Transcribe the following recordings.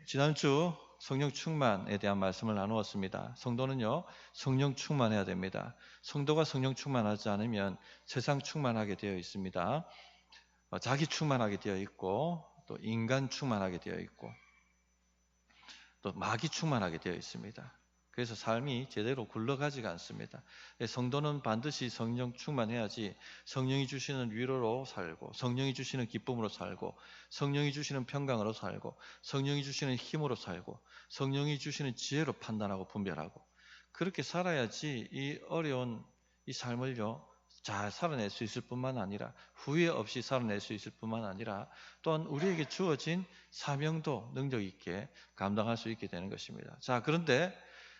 지난주 성령 충만에 대한 말씀을 나누었습니다. 성도는요, 성령 충만해야 됩니다. 성도가 성령 충만하지 않으면 세상 충만하게 되어 있습니다. 자기 충만하게 되어 있고, 또 인간 충만하게 되어 있고, 또 마귀 충만하게 되어 있습니다. 그래서 삶이 제대로 굴러가지가 않습니다. 성도는 반드시 성령 충만해야지 성령이 주시는 위로로 살고, 성령이 주시는 기쁨으로 살고, 성령이 주시는 평강으로 살고, 성령이 주시는 힘으로 살고, 성령이 주시는 지혜로 판단하고 분별하고, 그렇게 살아야지 이 어려운 이 삶을요 잘 살아낼 수 있을 뿐만 아니라, 후회 없이 살아낼 수 있을 뿐만 아니라, 또한 우리에게 주어진 사명도 능력 있게 감당할 수 있게 되는 것입니다. 자,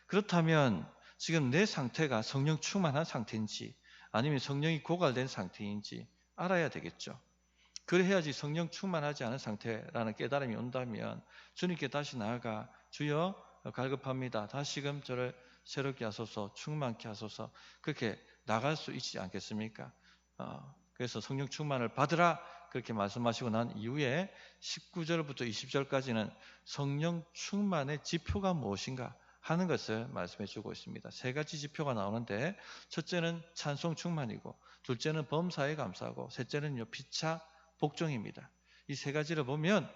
그렇다면 지금 내 상태가 성령 충만한 상태인지 아니면 성령이 고갈된 상태인지 알아야 되겠죠. 그래야지 성령 충만하지 않은 상태라는 깨달음이 온다면 주님께 다시 나아가 주여 갈급합니다. 다시금 저를 새롭게 하소서, 충만케 하소서, 그렇게 나갈 수 있지 않겠습니까? 그래서 성령 충만을 받으라 그렇게 말씀하시고 난 이후에 19절부터 20절까지는 성령 충만의 지표가 무엇인가 하는 것을 말씀해 주고 있습니다. 세 가지 지표가 나오는데, 첫째는 찬송 충만이고, 둘째는 범사에 감사하고, 셋째는 피차 복종입니다. 이 세 가지를 보면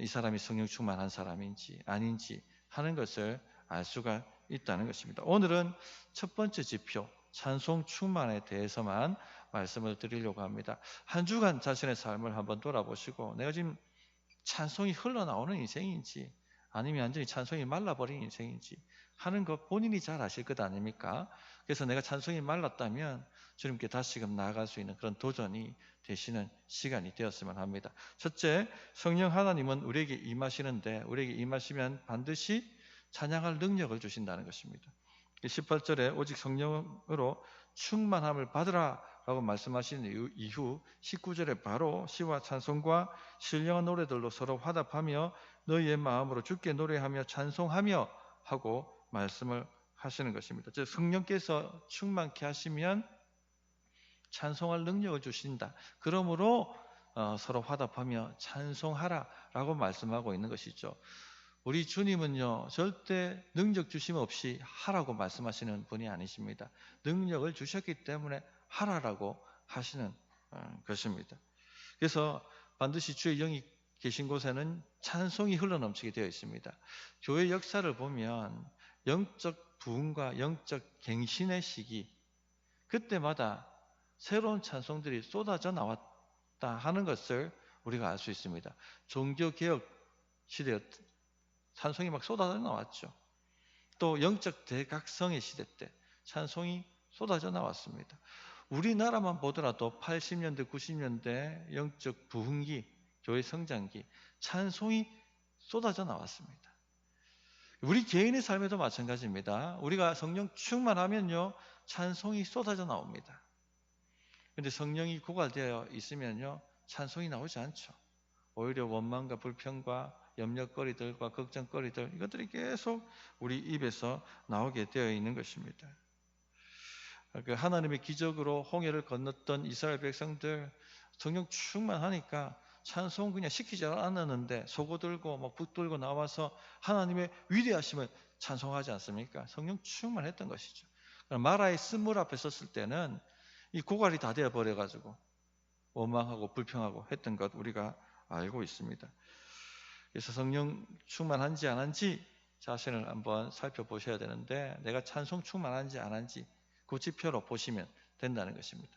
이 사람이 성령 충만한 사람인지 아닌지 하는 것을 알 수가 있다는 것입니다. 오늘은 첫 번째 지표, 찬송 충만에 대해서만 말씀을 드리려고 합니다. 한 주간 자신의 삶을 한번 돌아보시고, 내가 지금 찬송이 흘러나오는 인생인지 아니면 완전히 찬송이 말라버린 인생인지 하는 것 본인이 잘 아실 것 아닙니까? 그래서 내가 찬송이 말랐다면 주님께 다시금 나아갈 수 있는 그런 도전이 되시는 시간이 되었으면 합니다. 첫째, 성령 하나님은 우리에게 임하시는데, 우리에게 임하시면 반드시 찬양할 능력을 주신다는 것입니다. 18절에 오직 성령으로 충만함을 받으라 라고 말씀하신 이후 19절에 바로 시와 찬송과 신령한 노래들로 서로 화답하며 너희의 마음으로 주께 노래하며 찬송하며 하고 말씀을 하시는 것입니다. 즉, 성령께서 충만케 하시면 찬송할 능력을 주신다. 그러므로 서로 화답하며 찬송하라 라고 말씀하고 있는 것이죠. 우리 주님은요 절대 능력 주심 없이 하라고 말씀하시는 분이 아니십니다. 능력을 주셨기 때문에 하라라고 하시는 것입니다. 그래서 반드시 주의 영이 계신 곳에는 찬송이 흘러넘치게 되어 있습니다. 교회 역사를 보면 영적 부흥과 영적 갱신의 시기, 그때마다 새로운 찬송들이 쏟아져 나왔다 하는 것을 우리가 알 수 있습니다. 종교개혁 시대였 찬송이 막 쏟아져 나왔죠. 또 영적 대각성의 시대 때 찬송이 쏟아져 나왔습니다. 우리나라만 보더라도 80년대, 90년대 영적 부흥기, 교회 성장기, 찬송이 쏟아져 나왔습니다. 우리 개인의 삶에도 마찬가지입니다. 우리가 성령 충만하면요 찬송이 쏟아져 나옵니다. 그런데 성령이 고갈되어 있으면요 찬송이 나오지 않죠. 오히려 원망과 불평과 염려거리들과 걱정거리들, 이것들이 계속 우리 입에서 나오게 되어 있는 것입니다. 하나님의 기적으로 홍해를 건넜던 이스라엘 백성들 성령 충만하니까 찬송 그냥 시키지 않았는데 속옷 들고 막 붙들고 나와서 하나님의 위대하심을 찬송하지 않습니까? 성령 충만했던 것이죠. 마라의 쓴물 앞에 섰을 때는 이 고갈이 다 되어 버려가지고 원망하고 불평하고 했던 것 우리가 알고 있습니다. 그래서 성령 충만한지 안 한지 자신을 한번 살펴보셔야 되는데, 내가 찬송 충만한지 안 한지 그 지표로 보시면 된다는 것입니다.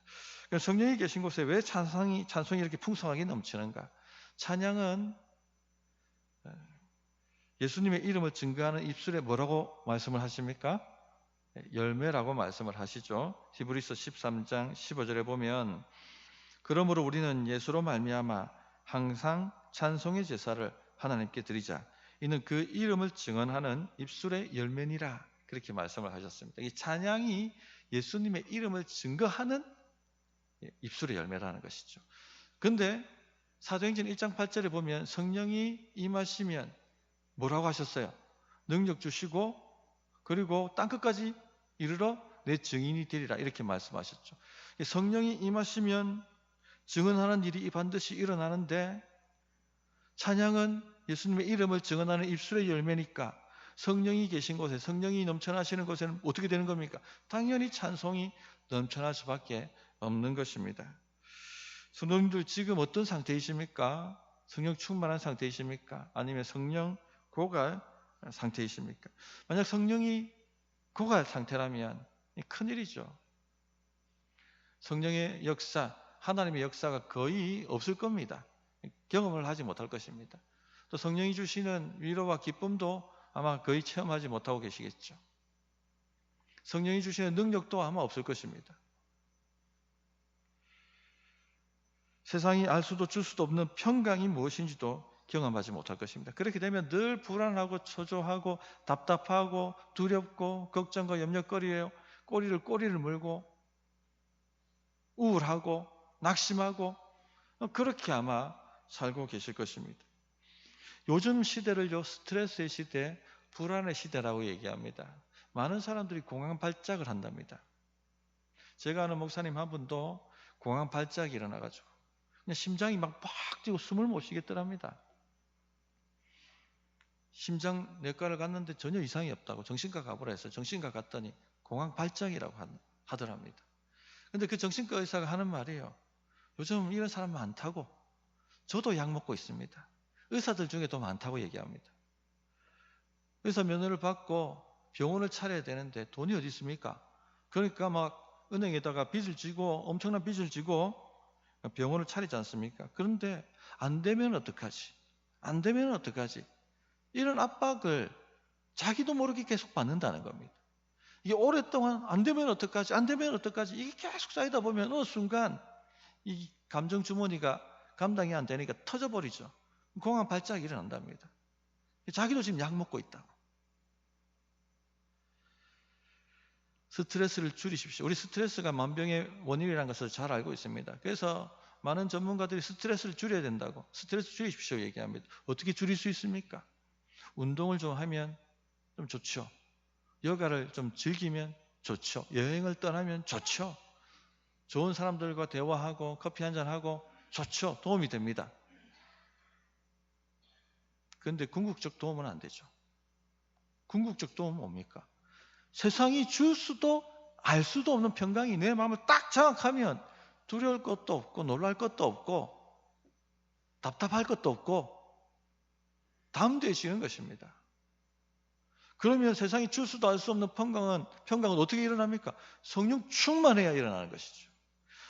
성령이 계신 곳에 왜 찬송이 이렇게 풍성하게 넘치는가? 찬양은 예수님의 이름을 증거하는 입술에 뭐라고 말씀을 하십니까? 열매라고 말씀을 하시죠. 히브리서 13장 15절에 보면 그러므로 우리는 예수로 말미암아 항상 찬송의 제사를 하나님께 드리자. 이는 그 이름을 증언하는 입술의 열매니라. 그렇게 말씀을 하셨습니다. 이 찬양이 예수님의 이름을 증거하는 입술의 열매라는 것이죠. 그런데 사도행전 1장 8절에 보면 성령이 임하시면 뭐라고 하셨어요? 능력 주시고 그리고 땅끝까지 이르러 내 증인이 되리라. 이렇게 말씀하셨죠. 성령이 임하시면 증언하는 일이 반드시 일어나는데, 찬양은 예수님의 이름을 증언하는 입술의 열매니까 성령이 계신 곳에, 성령이 넘쳐나시는 곳에는 어떻게 되는 겁니까? 당연히 찬송이 넘쳐날 수밖에 없는 것입니다. 성도님들 지금 어떤 상태이십니까? 성령 충만한 상태이십니까? 아니면 성령 고갈 상태이십니까? 만약 성령이 고갈 상태라면 큰일이죠. 성령의 역사, 하나님의 역사가 거의 없을 겁니다. 경험을 하지 못할 것입니다. 또 성령이 주시는 위로와 기쁨도 아마 거의 체험하지 못하고 계시겠죠. 성령이 주시는 능력도 아마 없을 것입니다. 세상이 알 수도 줄 수도 없는 평강이 무엇인지도 경험하지 못할 것입니다. 그렇게 되면 늘 불안하고 초조하고 답답하고 두렵고 걱정과 염려거리에 꼬리를 물고 우울하고 낙심하고 그렇게 아마 살고 계실 것입니다. 요즘 시대를요, 스트레스의 시대, 불안의 시대라고 얘기합니다. 많은 사람들이 공황 발작을 한답니다. 제가 아는 목사님 한 분도 공황 발작이 일어나가지고 그냥 심장이 막 뛰고 숨을 못 쉬겠더랍니다. 심장내과를 갔는데 전혀 이상이 없다고 정신과 가보라 해서 정신과 갔더니 공황 발작이라고 하더랍니다. 근데 그 정신과 의사가 하는 말이에요. 요즘 이런 사람 많다고. 저도 약 먹고 있습니다. 의사들 중에도 많다고 얘기합니다. 의사 면허를 받고 병원을 차려야 되는데 돈이 어디 있습니까? 그러니까 막 은행에다가 빚을 지고 엄청난 빚을 지고 병원을 차리지 않습니까? 그런데 안 되면 어떡하지? 안 되면 어떡하지? 이런 압박을 자기도 모르게 계속 받는다는 겁니다. 이게 오랫동안 안 되면 어떡하지? 안 되면 어떡하지? 이게 계속 쌓이다 보면 어느 순간 이 감정 주머니가 감당이 안 되니까 터져버리죠. 공황 발작이 일어난답니다. 자기도 지금 약 먹고 있다고. 스트레스를 줄이십시오. 우리 스트레스가 만병의 원인이라는 것을 잘 알고 있습니다. 그래서 많은 전문가들이 스트레스를 줄여야 된다고, 스트레스 줄이십시오 얘기합니다. 어떻게 줄일 수 있습니까? 운동을 좀 하면 좀 좋죠. 여가를 좀 즐기면 좋죠. 여행을 떠나면 좋죠. 좋은 사람들과 대화하고 커피 한잔하고 좋죠. 도움이 됩니다. 그런데 궁극적 도움은 안 되죠. 궁극적 도움은 뭡니까? 세상이 줄 수도 알 수도 없는 평강이 내 마음을 딱 장악하면 두려울 것도 없고 놀랄 것도 없고 답답할 것도 없고 담대해지는 것입니다. 그러면 세상이 줄 수도 알 수 없는 평강은 어떻게 일어납니까? 성령 충만해야 일어나는 것이죠.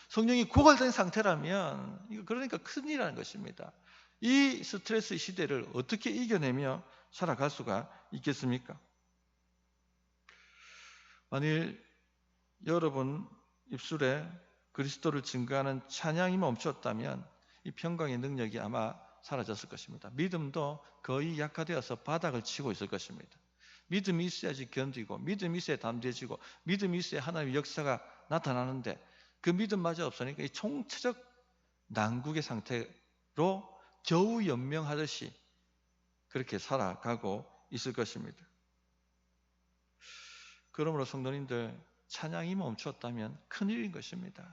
성령이 고갈된 상태라면 이거 그러니까 큰일이라는 것입니다. 이 스트레스 시대를 어떻게 이겨내며 살아갈 수가 있겠습니까? 만일 여러분 입술에 그리스도를 증거하는 찬양이 멈췄다면 이 평강의 능력이 아마 사라졌을 것입니다. 믿음도 거의 약화되어서 바닥을 치고 있을 것입니다. 믿음이 있어야지 견디고, 믿음이 있어야 담대해지고, 믿음이 있어야 하나님의 역사가 나타나는데 그 믿음마저 없으니까 이 총체적 난국의 상태로 겨우 연명하듯이 그렇게 살아가고 있을 것입니다. 그러므로 성도님들, 찬양이 멈추었다면 큰일인 것입니다.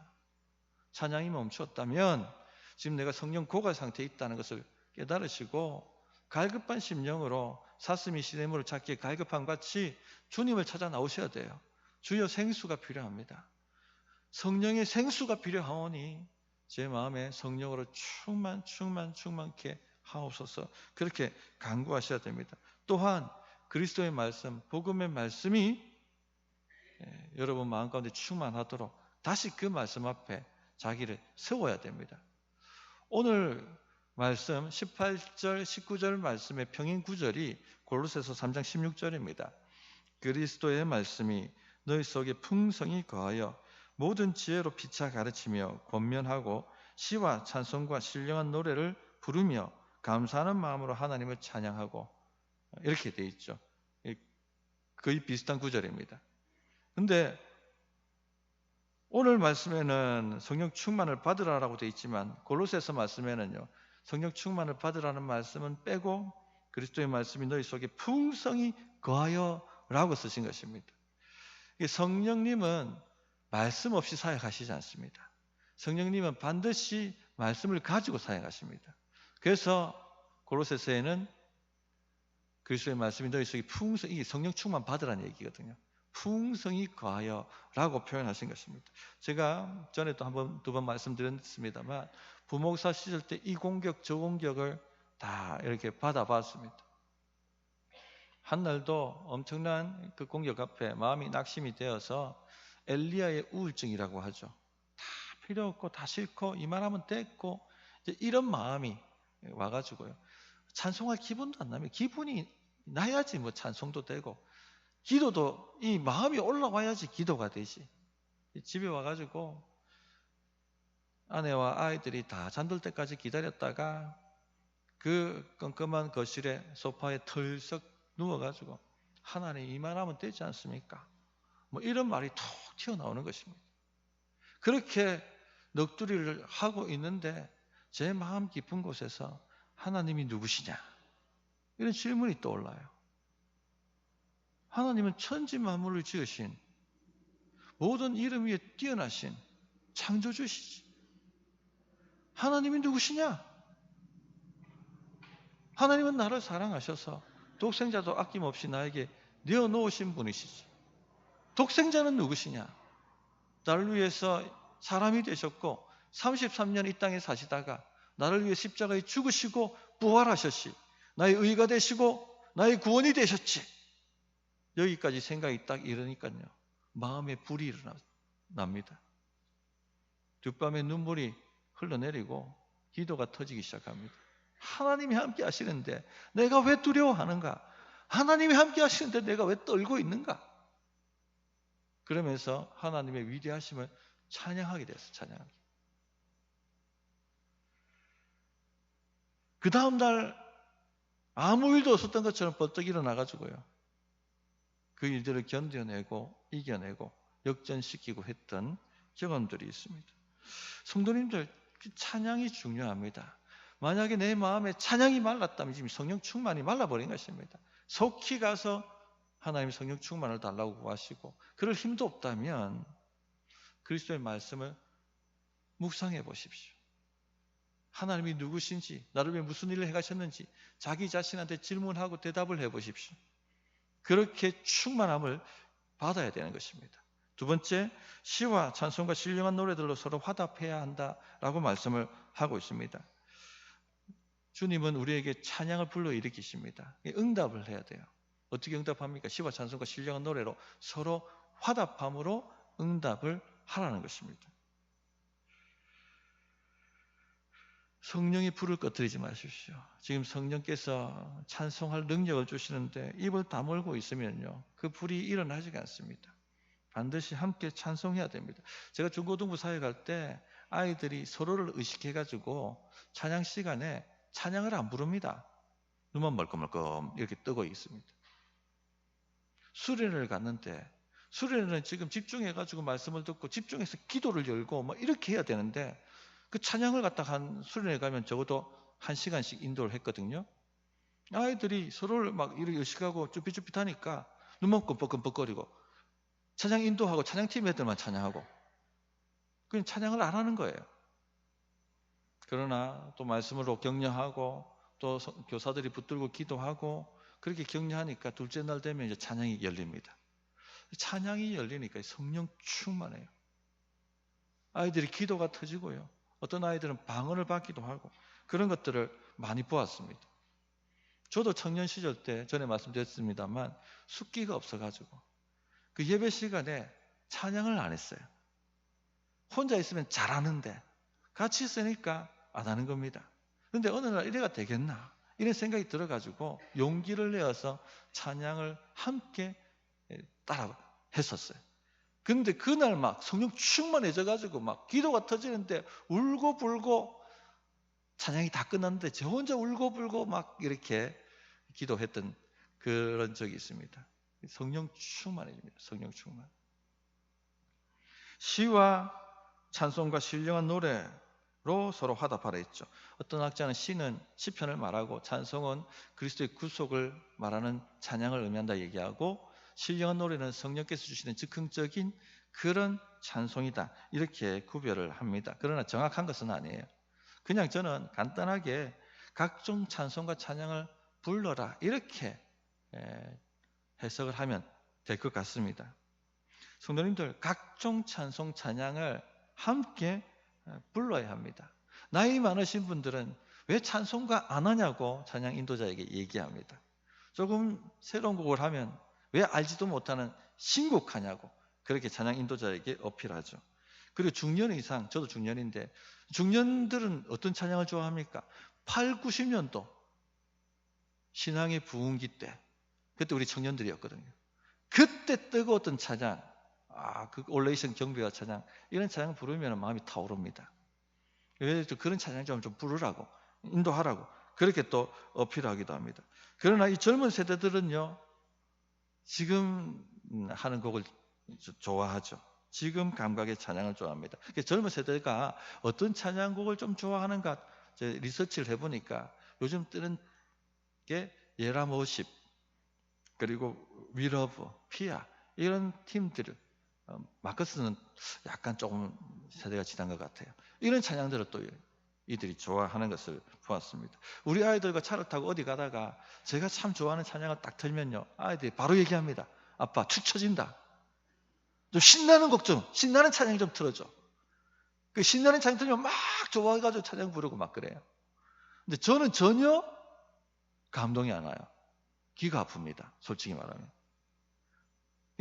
찬양이 멈추었다면 지금 내가 성령 고갈 상태에 있다는 것을 깨달으시고 갈급한 심령으로 사슴이 시냇물을 찾기에 갈급한 같이 주님을 찾아 나오셔야 돼요. 주여 생수가 필요합니다. 성령의 생수가 필요하오니 제 마음에 성령으로 충만케 하옵소서. 그렇게 간구하셔야 됩니다. 또한 그리스도의 말씀, 복음의 말씀이 여러분 마음 가운데 충만하도록 다시 그 말씀 앞에 자기를 세워야 됩니다. 오늘 말씀 18절, 19절 말씀의 평행 구절이 골로새서 3장 16절입니다. 그리스도의 말씀이 너희 속에 풍성히 거하여 모든 지혜로 피차 가르치며 권면하고 시와 찬송과 신령한 노래를 부르며 감사하는 마음으로 하나님을 찬양하고, 이렇게 돼 있죠. 거의 비슷한 구절입니다. 근데 오늘 말씀에는 성령 충만을 받으라라고 되어 있지만 골로새서 말씀에는요, 성령 충만을 받으라는 말씀은 빼고 그리스도의 말씀이 너희 속에 풍성히 거하여 라고 쓰신 것입니다. 성령님은 말씀 없이 사역하시지 않습니다. 성령님은 반드시 말씀을 가지고 사역하십니다. 그래서 골로새서에는 그리스도의 말씀이 너희 속에 풍성히, 이게 성령 충만 받으라는 얘기거든요. 풍성히 거하여라고 표현하신 것입니다. 제가 전에도 두 번 말씀드렸습니다만 부목사 시절 때 이 공격 저 공격을 다 이렇게 받아봤습니다. 한날도 엄청난 그 공격 앞에 마음이 낙심이 되어서 엘리야의 우울증이라고 하죠. 다 필요 없고 다 싫고 이만하면 됐고 이제 이런 마음이 와가지고요. 찬송할 기분도 안 나면 기분이 나야지 뭐 찬송도 되고 기도도 이 마음이 올라와야지 기도가 되지. 집에 와가지고 아내와 아이들이 다 잠들 때까지 기다렸다가 그 껌껌한 거실에 소파에 털썩 누워가지고 하나님 이만하면 되지 않습니까? 뭐 이런 말이 톡 튀어나오는 것입니다. 그렇게 넋두리를 하고 있는데 제 마음 깊은 곳에서 하나님이 누구시냐? 이런 질문이 떠올라요. 하나님은 천지 만물을 지으신 모든 이름 위에 뛰어나신 창조주시지. 하나님이 누구시냐? 하나님은 나를 사랑하셔서 독생자도 아낌없이 나에게 내어놓으신 분이시지. 독생자는 누구시냐? 나를 위해서 사람이 되셨고 33년 이 땅에 사시다가 나를 위해 십자가에 죽으시고 부활하셨시. 나의 의가 되시고 나의 구원이 되셨지. 여기까지 생각이 딱 이러니까요. 마음에 불이 일어납니다. 뒷밤에 눈물이 흘러내리고 기도가 터지기 시작합니다. 하나님이 함께 하시는데 내가 왜 두려워하는가? 하나님이 함께 하시는데 내가 왜 떨고 있는가? 그러면서 하나님의 위대하심을 찬양하게 됐어요. 찬양하게. 그 다음 날 아무 일도 없었던 것처럼 벌떡 일어나가지고요. 그 일들을 견뎌내고 이겨내고 역전시키고 했던 경험들이 있습니다. 성도님들, 찬양이 중요합니다. 만약에 내 마음에 찬양이 말랐다면 지금 성령 충만이 말라버린 것입니다. 속히 가서 하나님 성령 충만을 달라고 구하시고 그럴 힘도 없다면 그리스도의 말씀을 묵상해 보십시오. 하나님이 누구신지, 나를 위해 무슨 일을 해가셨는지 자기 자신한테 질문하고 대답을 해보십시오. 그렇게 충만함을 받아야 되는 것입니다. 두 번째, 시와 찬송과 신령한 노래들로 서로 화답해야 한다라고 말씀을 하고 있습니다. 주님은 우리에게 찬양을 불러일으키십니다. 응답을 해야 돼요. 어떻게 응답합니까? 시와 찬송과 신령한 노래로 서로 화답함으로 응답을 하라는 것입니다. 성령의 불을 꺼뜨리지 마십시오. 지금 성령께서 찬송할 능력을 주시는데 입을 다물고 있으면요, 그 불이 일어나지가 않습니다. 반드시 함께 찬송해야 됩니다. 제가 중고등부 사회 갈 때 아이들이 서로를 의식해가지고 찬양 시간에 찬양을 안 부릅니다. 눈만 멀끔멀끔 이렇게 뜨고 있습니다. 수련회를 갔는데 수련회는 지금 집중해가지고 말씀을 듣고 집중해서 기도를 열고 뭐 이렇게 해야 되는데 그 찬양을 갖다 한 수련회 가면 적어도 1시간씩 인도를 했거든요. 아이들이 서로를 막 이렇게 의식하고 쭈삣쭈삣하니까 눈만 끔뻑끔뻑거리고 찬양 인도하고 찬양팀 애들만 찬양하고 그냥 찬양을 안 하는 거예요. 그러나 또 말씀으로 격려하고 또 교사들이 붙들고 기도하고 그렇게 격려하니까 둘째 날 되면 이제 찬양이 열립니다. 찬양이 열리니까 성령 충만해요. 아이들이 기도가 터지고요. 어떤 아이들은 방언을 받기도 하고 그런 것들을 많이 보았습니다. 저도 청년 시절 때 전에 말씀드렸습니다만 숫기가 없어가지고 그 예배 시간에 찬양을 안 했어요. 혼자 있으면 잘하는데 같이 있으니까 안 하는 겁니다. 그런데 어느 날 이래가 되겠나 이런 생각이 들어가지고 용기를 내어서 찬양을 함께 따라 했었어요. 근데 그날 막 성령 충만해져가지고 막 기도가 터지는데 울고불고 찬양이 다 끝났는데 저 혼자 울고불고 막 이렇게 기도했던 그런 적이 있습니다. 성령 충만해집니다. 성령 충만. 시와 찬송과 신령한 노래로 서로 화답하라 했죠. 어떤 학자는 시는 시편을 말하고 찬송은 그리스도의 구속을 말하는 찬양을 의미한다 얘기하고 신령한 노래는 성령께서 주시는 즉흥적인 그런 찬송이다 이렇게 구별을 합니다. 그러나 정확한 것은 아니에요. 그냥 저는 간단하게 각종 찬송과 찬양을 불러라. 이렇게 해석을 하면 될 것 같습니다. 성도님들, 각종 찬송 찬양을 함께 불러야 합니다. 나이 많으신 분들은 왜 찬송가 안 하냐고 찬양 인도자에게 얘기합니다. 조금 새로운 곡을 하면 왜 알지도 못하는 신곡하냐고 그렇게 찬양 인도자에게 어필하죠. 그리고 중년 이상, 저도 중년인데 중년들은 어떤 찬양을 좋아합니까? 8, 90년도 신앙의 부흥기 때, 그때 우리 청년들이었거든요. 그때 뜨거웠던 찬양, 그 올레이션 경배와 찬양, 이런 찬양 부르면 마음이 타오릅니다. 그래서 그런 찬양 좀 부르라고, 인도하라고 그렇게 또 어필하기도 합니다. 그러나 이 젊은 세대들은요, 지금 하는 곡을 좋아하죠. 지금 감각의 찬양을 좋아합니다. 젊은 세대가 어떤 찬양곡을 좀 좋아하는가 리서치를 해보니까 요즘 뜨는 게 예라모십, 그리고 위러브, 피아 이런 팀들을, 마커스는 약간 조금 세대가 지난 것 같아요. 이런 찬양들을 또 이들이 좋아하는 것을 보았습니다. 우리 아이들과 차를 타고 어디 가다가 제가 참 좋아하는 찬양을 딱 틀면요, 아이들이 바로 얘기합니다. 아빠 축 처진다. 좀 신나는 곡 좀, 신나는 찬양 좀 틀어줘. 그 신나는 찬양 틀면 막 좋아해가지고 찬양 부르고 막 그래요. 근데 저는 전혀 감동이 안 와요. 귀가 아픕니다. 솔직히 말하면.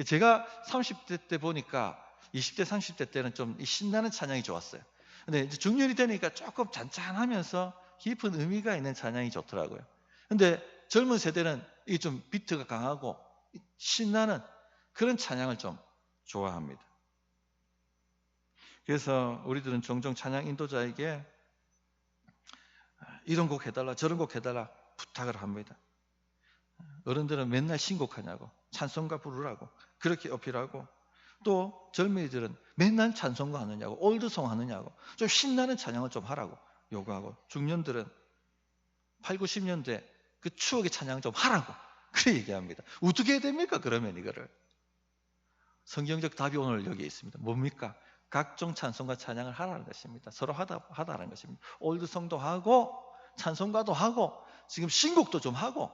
제가 30대 때 보니까 20대, 30대 때는 좀 신나는 찬양이 좋았어요. 근데 이제 중년이 되니까 조금 잔잔하면서 깊은 의미가 있는 찬양이 좋더라고요. 근데 젊은 세대는 이게 좀 비트가 강하고 신나는 그런 찬양을 좀 좋아합니다. 그래서 우리들은 종종 찬양 인도자에게 이런 곡 해달라, 저런 곡 해달라 부탁을 합니다. 어른들은 맨날 신곡하냐고, 찬송가 부르라고 그렇게 어필하고, 또 젊은이들은 맨날 찬송가 하느냐고, 올드송 하느냐고, 좀 신나는 찬양을 좀 하라고 요구하고, 중년들은 8, 90년대 그 추억의 찬양 좀 하라고 그렇게 얘기합니다. 어떻게 해야 됩니까? 그러면 이거를 성경적 답이 오늘 여기에 있습니다. 뭡니까? 각종 찬송과 찬양을 하라는 것입니다. 서로 하다라는 것입니다. 올드송도 하고 찬송가도 하고 지금 신곡도 좀 하고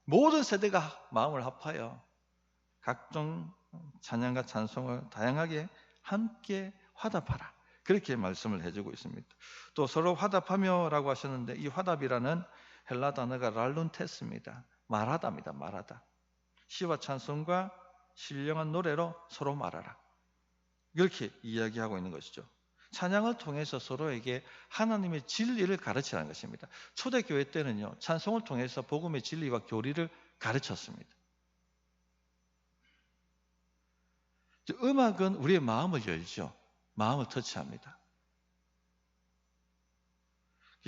모든 세대가 마음을 합하여 각종 찬양과 찬송을 다양하게 함께 화답하라. 그렇게 말씀을 해주고 있습니다. 또 서로 화답하며라고 하셨는데 이 화답이라는 헬라 단어가 랄룬테스입니다. 말하다입니다. 말하다. 시와 찬송과 신령한 노래로 서로 말하라. 이렇게 이야기하고 있는 것이죠. 찬양을 통해서 서로에게 하나님의 진리를 가르치라는 것입니다. 초대교회 때는요, 찬송을 통해서 복음의 진리와 교리를 가르쳤습니다. 음악은 우리의 마음을 열죠. 마음을 터치합니다.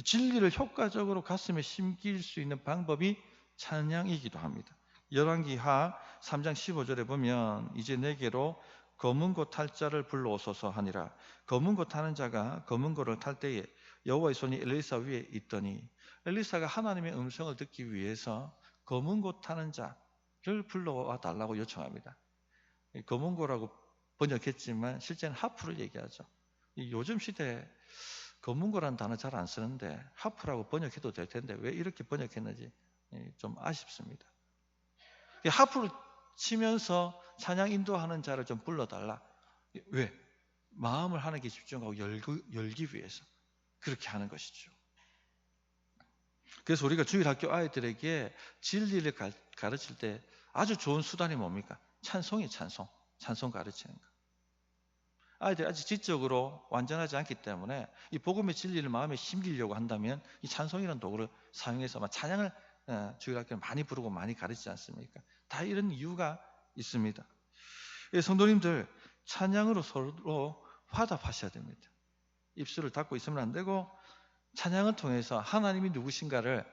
진리를 효과적으로 가슴에 심길 수 있는 방법이 찬양이기도 합니다. 열왕기하 3장 15절에 보면 이제 내게로 검은고 탈 자를 불러오소서 하니라. 검은고 타는 자가 검은고를 탈 때에 여호와의 손이 엘리사 위에 있더니 엘리사가 하나님의 음성을 듣기 위해서 검은고 타는 자를 불러와 달라고 요청합니다. 검은고라고 번역했지만 실제는 하프를 얘기하죠. 요즘 시대에 검은고라는 단어 잘 안 쓰는데 하프라고 번역해도 될 텐데 왜 이렇게 번역했는지 좀 아쉽습니다. 하프를 치면서 찬양 인도하는 자를 좀 불러달라. 왜? 마음을 하나님께 집중하고 열기 위해서 그렇게 하는 것이죠. 그래서 우리가 주일학교 아이들에게 진리를 가르칠 때 아주 좋은 수단이 뭡니까? 찬송이 찬송 가르치는 거. 아이들이 아직 지적으로 완전하지 않기 때문에 이 복음의 진리를 마음에 심기려고 한다면 이 찬송이라는 도구를 사용해서 찬양을 주일학교를 많이 부르고 많이 가르치지 않습니까? 다 이런 이유가 있습니다. 성도님들, 찬양으로 서로 화답하셔야 됩니다. 입술을 닫고 있으면 안 되고 찬양을 통해서 하나님이 누구신가를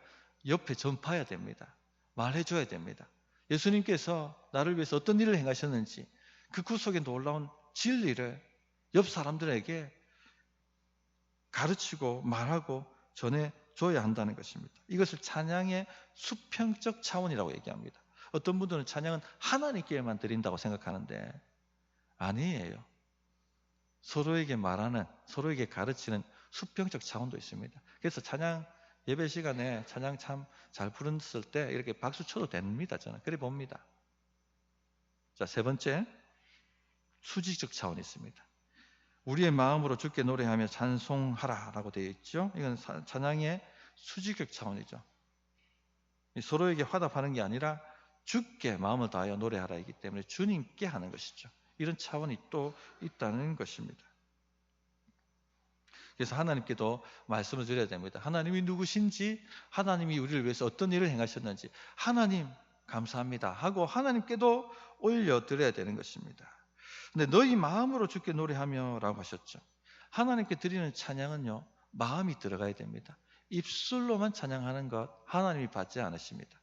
옆에 전파해야 됩니다. 말해줘야 됩니다. 예수님께서 나를 위해서 어떤 일을 행하셨는지 그 구속에 놀라운 진리를 옆 사람들에게 가르치고 말하고 전해줘야 한다는 것입니다. 이것을 찬양의 수평적 차원이라고 얘기합니다. 어떤 분들은 찬양은 하나님께만 드린다고 생각하는데 아니에요. 서로에게 말하는, 서로에게 가르치는 수평적 차원도 있습니다. 그래서 찬양 예배 시간에 찬양 참 잘 부르셨을 때 이렇게 박수 쳐도 됩니다. 저는 그래 봅니다. 자, 세 번째, 수직적 차원이 있습니다. 우리의 마음으로 주께 노래하며 찬송하라라고 되어 있죠. 이건 찬양의 수직적 차원이죠. 서로에게 화답하는 게 아니라 주께 마음을 다하여 노래하라이기 때문에 주님께 하는 것이죠. 이런 차원이 또 있다는 것입니다. 그래서 하나님께도 말씀을 드려야 됩니다. 하나님이 누구신지, 하나님이 우리를 위해서 어떤 일을 행하셨는지, 하나님 감사합니다 하고 하나님께도 올려드려야 되는 것입니다. 근데 너희 마음으로 주께 노래하며 라고 하셨죠. 하나님께 드리는 찬양은요, 마음이 들어가야 됩니다. 입술로만 찬양하는 것 하나님이 받지 않으십니다.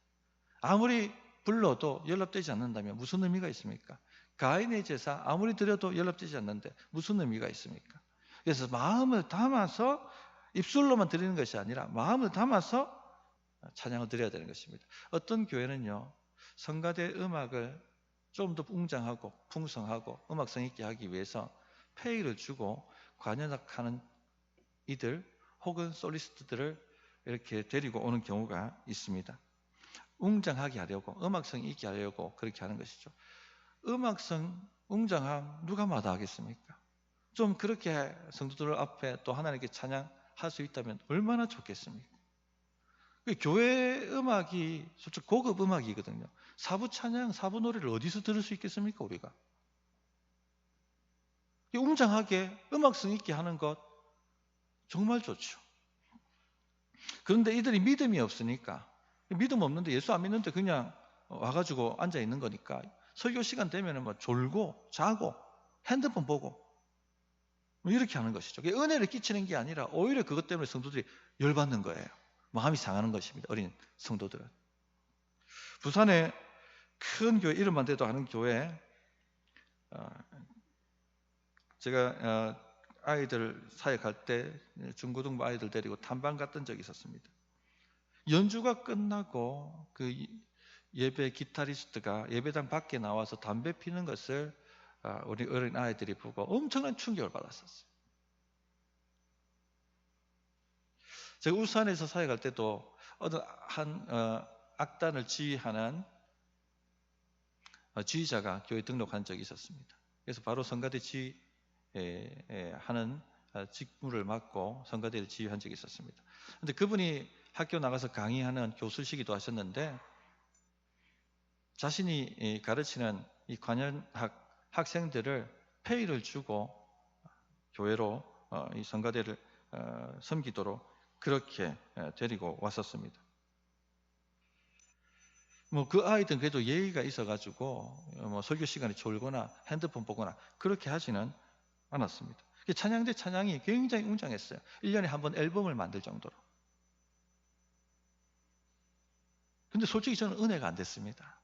아무리 불러도 연락되지 않는다면 무슨 의미가 있습니까? 가인의 제사 아무리 드려도 연락되지 않는데 무슨 의미가 있습니까? 그래서 마음을 담아서 입술로만 드리는 것이 아니라 마음을 담아서 찬양을 드려야 되는 것입니다. 어떤 교회는요, 성가대 음악을 좀 더 웅장하고 풍성하고 음악성 있게 하기 위해서 페이를 주고 관현악하는 이들 혹은 솔리스트들을 이렇게 데리고 오는 경우가 있습니다. 웅장하게 하려고, 음악성 있게 하려고 그렇게 하는 것이죠. 음악성, 웅장함 누가 마다하겠습니까? 좀 그렇게 성도들 앞에 또 하나님께 찬양할 수 있다면 얼마나 좋겠습니까? 교회 음악이 솔직히 고급 음악이거든요. 사부 찬양, 사부 노래를 어디서 들을 수 있겠습니까, 우리가? 웅장하게 음악성 있게 하는 것 정말 좋죠. 그런데 이들이 믿음이 없으니까, 믿음 없는데 예수 안 믿는데 그냥 와가지고 앉아 있는 거니까 설교 시간 되면 뭐 졸고 자고 핸드폰 보고 이렇게 하는 것이죠. 은혜를 끼치는 게 아니라 오히려 그것 때문에 성도들이 열받는 거예요. 마음이 상하는 것입니다. 어린 성도들은. 부산에 큰 교회, 이름만 대도 아는 교회, 제가 아이들 사역할 때 중고등부 아이들 데리고 탐방 갔던 적이 있었습니다. 연주가 끝나고 그 예배 기타리스트가 예배당 밖에 나와서 담배 피는 것을 우리 어린 아이들이 보고 엄청난 충격을 받았었어요. 제가 울산에서 사역할 때도 어느 한 악단을 지휘하는 지휘자가 교회 등록한 적이 있었습니다. 그래서 바로 성가대 지휘하는 직무를 맡고 성가대를 지휘한 적이 있었습니다. 그런데 그분이 학교 나가서 강의하는 교수시기도 하셨는데 자신이 가르치는 이 관현학 학생들을 페이를 주고 교회로 이 성가대를 섬기도록 그렇게 데리고 왔었습니다. 뭐 그 아이들은 그래도 예의가 있어가지고 뭐 설교 시간에 졸거나 핸드폰 보거나 그렇게 하지는 않았습니다. 찬양대 찬양이 굉장히 웅장했어요. 1년에 한 번 앨범을 만들 정도로. 근데 솔직히 저는 은혜가 안 됐습니다.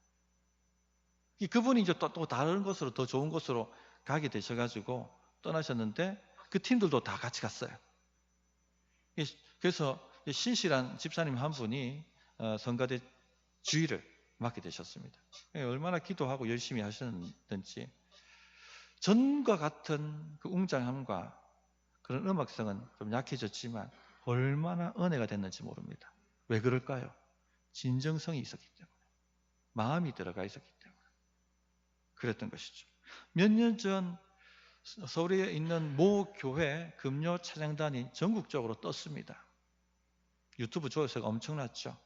그분이 이제 또 다른 곳으로, 더 좋은 곳으로 가게 되셔가지고 떠나셨는데 그 팀들도 다 같이 갔어요. 그래서 신실한 집사님 한 분이 성가대 주의를 맡게 되셨습니다. 얼마나 기도하고 열심히 하셨는지 전과 같은 그 웅장함과 그런 음악성은 좀 약해졌지만 얼마나 은혜가 됐는지 모릅니다. 왜 그럴까요? 진정성이 있었기 때문에, 마음이 들어가 있었기 때문에 그랬던 것이죠. 몇 년 전 서울에 있는 모 교회 금요 찬양단이 전국적으로 떴습니다. 유튜브 조회수가 엄청났죠.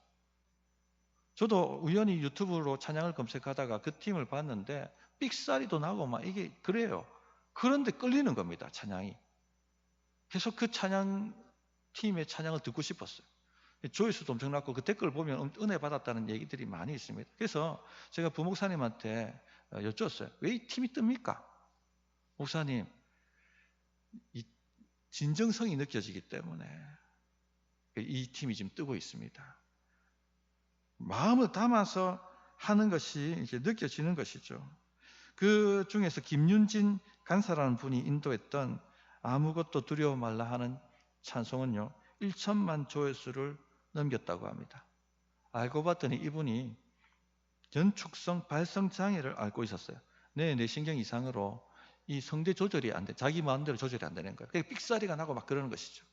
저도 우연히 유튜브로 찬양을 검색하다가 그 팀을 봤는데 삑사리도 나고 막 이게 그래요. 그런데 끌리는 겁니다, 찬양이. 계속 그 찬양 팀의 찬양을 듣고 싶었어요. 조회수도 엄청났고 그 댓글 보면 은혜 받았다는 얘기들이 많이 있습니다. 그래서 제가 부목사님한테 여쭈었어요. 왜 이 팀이 뜹니까? 목사님, 이 진정성이 느껴지기 때문에 이 팀이 지금 뜨고 있습니다. 마음을 담아서 하는 것이 이제 느껴지는 것이죠. 그 중에서 김윤진 간사라는 분이 인도했던 아무것도 두려워 말라 하는 찬송은요 1천만 조회수를 넘겼다고 합니다. 알고 봤더니 이분이 전축성 발성 장애를 앓고 있었어요. 뇌신경 이상으로 이 성대 조절이 안 돼. 자기 마음대로 조절이 안 되는 거예요. 삑사리가 나고 막 그러는 것이죠.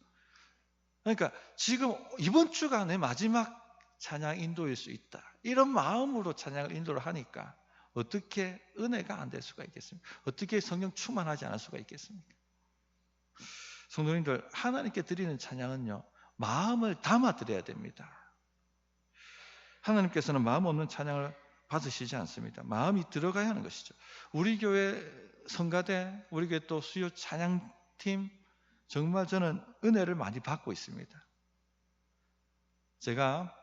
그러니까 지금 이번 주가 내 마지막 찬양 인도일 수 있다. 이런 마음으로 찬양을 인도를 하니까 어떻게 은혜가 안 될 수가 있겠습니까? 어떻게 성령 충만하지 않을 수가 있겠습니까? 성도님들, 하나님께 드리는 찬양은요, 마음을 담아 드려야 됩니다. 하나님께서는 마음 없는 찬양을 받으시지 않습니다. 마음이 들어가야 하는 것이죠. 우리 교회 성가대, 우리 교회 또 수요 찬양팀, 정말 저는 은혜를 많이 받고 있습니다. 제가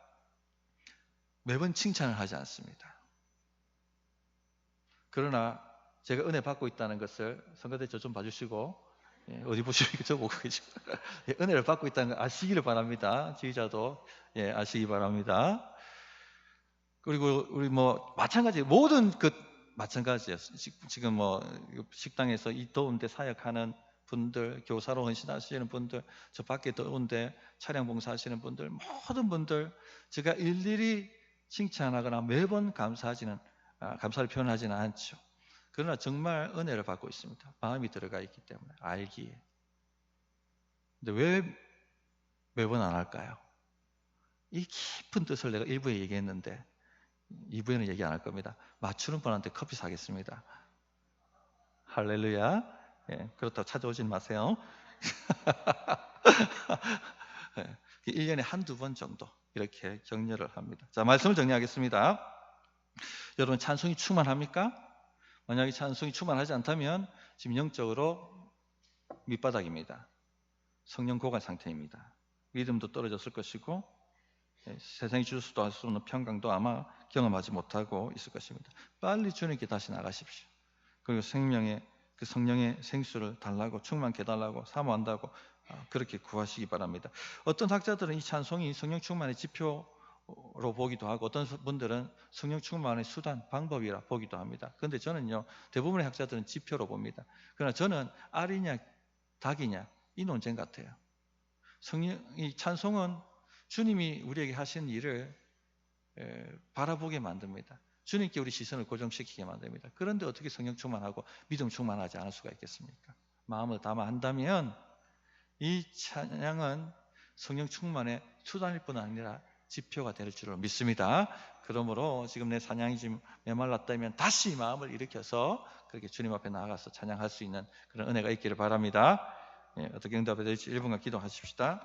매번 칭찬을 하지 않습니다. 그러나 제가 은혜 받고 있다는 것을 성가대 저 좀 봐주시고, 어디 보시면 저 보고 계시고, 은혜를 받고 있다는 걸 아시기를 바랍니다. 지휘자도 아시기 바랍니다. 그리고 우리 마찬가지 모든 마찬가지예요. 지금 식당에서 이 더운데 사역하는 분들, 교사로 헌신하시는 분들, 저 밖에 더운데 차량 봉사하시는 분들, 모든 분들 제가 일일이 칭찬하거나 매번 감사를 표현하지는 않죠. 그러나 정말 은혜를 받고 있습니다. 마음이 들어가 있기 때문에 알기에. 근데 왜 매번 안 할까요? 이 깊은 뜻을 내가 1부에 얘기했는데 2부에는 얘기 안 할 겁니다. 맞추는 분한테 커피 사겠습니다. 할렐루야. 그렇다고 찾아오진 마세요. 1년에 한두 번 정도 이렇게 격려를 합니다. 자, 말씀을 정리하겠습니다. 여러분, 찬송이 충만합니까? 만약에 찬송이 충만하지 않다면 지금 영적으로 밑바닥입니다. 성령 고갈 상태입니다. 믿음도 떨어졌을 것이고 세상이 줄 수도 할 수 없는 평강도 아마 경험하지 못하고 있을 것입니다. 빨리 주님께 다시 나가십시오. 그리고 그 성령의 생수를 달라고, 충만케 해달라고, 사모한다고 그렇게 구하시기 바랍니다. 어떤 학자들은 이 찬송이 성령 충만의 지표로 보기도 하고, 어떤 분들은 성령 충만의 수단, 방법이라 보기도 합니다. 그런데 저는요, 대부분의 학자들은 지표로 봅니다. 그러나 저는 알이냐 닭이냐 이 논쟁 같아요. 이 찬송은 주님이 우리에게 하신 일을 바라보게 만듭니다. 주님께 우리 시선을 고정시키게 만듭니다. 그런데 어떻게 성령 충만하고 믿음 충만하지 않을 수가 있겠습니까? 마음을 담아 한다면 이 찬양은 성령 충만의 수단일 뿐 아니라 지표가 될 줄로 믿습니다. 그러므로 지금 내 찬양이 지금 메말랐다면 다시 마음을 일으켜서 그렇게 주님 앞에 나아가서 찬양할 수 있는 그런 은혜가 있기를 바랍니다. 어떻게 응답해 될지 1분간 기도하십시다.